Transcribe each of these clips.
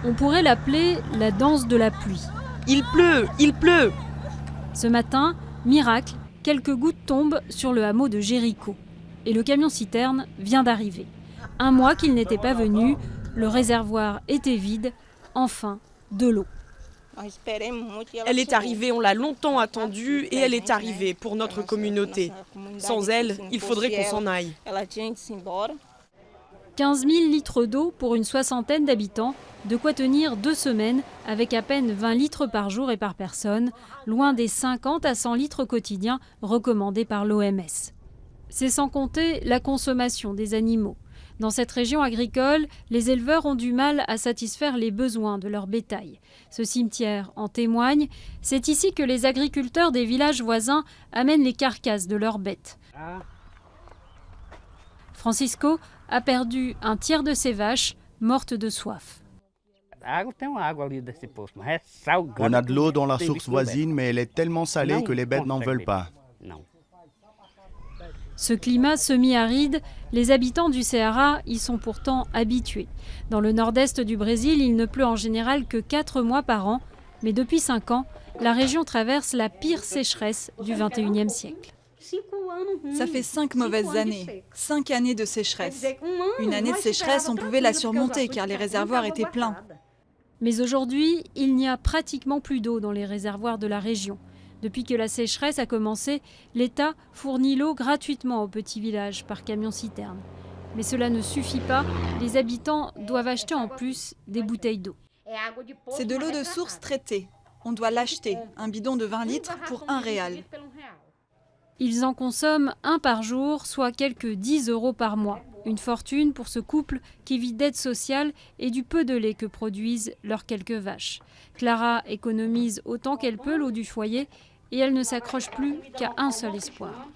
On pourrait l'appeler la danse de la pluie. Il pleut, il pleut. Ce matin, miracle, quelques gouttes tombent sur le hameau de Jéricho. Et le camion-citerne vient d'arriver. Un mois qu'il n'était pas venu, le réservoir était vide, enfin de l'eau. Elle est arrivée, on l'a longtemps attendue et elle est arrivée pour notre communauté. Sans elle, il faudrait qu'on s'en aille. 15 000 litres d'eau pour une soixantaine d'habitants, de quoi tenir 2 semaines avec à peine 20 litres par jour et par personne, loin des 50 à 100 litres quotidiens recommandés par l'OMS. C'est sans compter la consommation des animaux. Dans cette région agricole, les éleveurs ont du mal à satisfaire les besoins de leur bétail. Ce cimetière en témoigne. C'est ici que les agriculteurs des villages voisins amènent les carcasses de leurs bêtes. Francisco a perdu un tiers de ses vaches, mortes de soif. On a de l'eau dans la source voisine, mais elle est tellement salée que les bêtes n'en veulent pas. Ce climat semi-aride, les habitants du Ceará y sont pourtant habitués. Dans le nord-est du Brésil, il ne pleut en général que 4 mois par an. Mais depuis 5 ans, la région traverse la pire sécheresse du XXIe siècle. Ça fait 5 mauvaises années, 5 années de sécheresse. Une année de sécheresse, on pouvait la surmonter car les réservoirs étaient pleins. Mais aujourd'hui, il n'y a pratiquement plus d'eau dans les réservoirs de la région. Depuis que la sécheresse a commencé, l'État fournit l'eau gratuitement aux petits villages par camion-citerne. Mais cela ne suffit pas, les habitants doivent acheter en plus des bouteilles d'eau. C'est de l'eau de source traitée. On doit l'acheter, un bidon de 20 litres pour 1 réal. Ils en consomment 1 par jour, soit quelques 10 € par mois. Une fortune pour ce couple qui vit d'aide sociale et du peu de lait que produisent leurs quelques vaches. Clara économise autant qu'elle peut l'eau du foyer et elle ne s'accroche plus qu'à un seul espoir.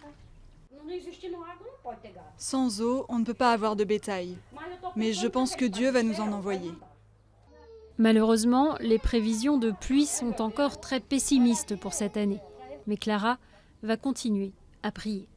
Sans eau, on ne peut pas avoir de bétail. Mais je pense que Dieu va nous en envoyer. Malheureusement, les prévisions de pluie sont encore très pessimistes pour cette année. Mais Clara va continuer à prier.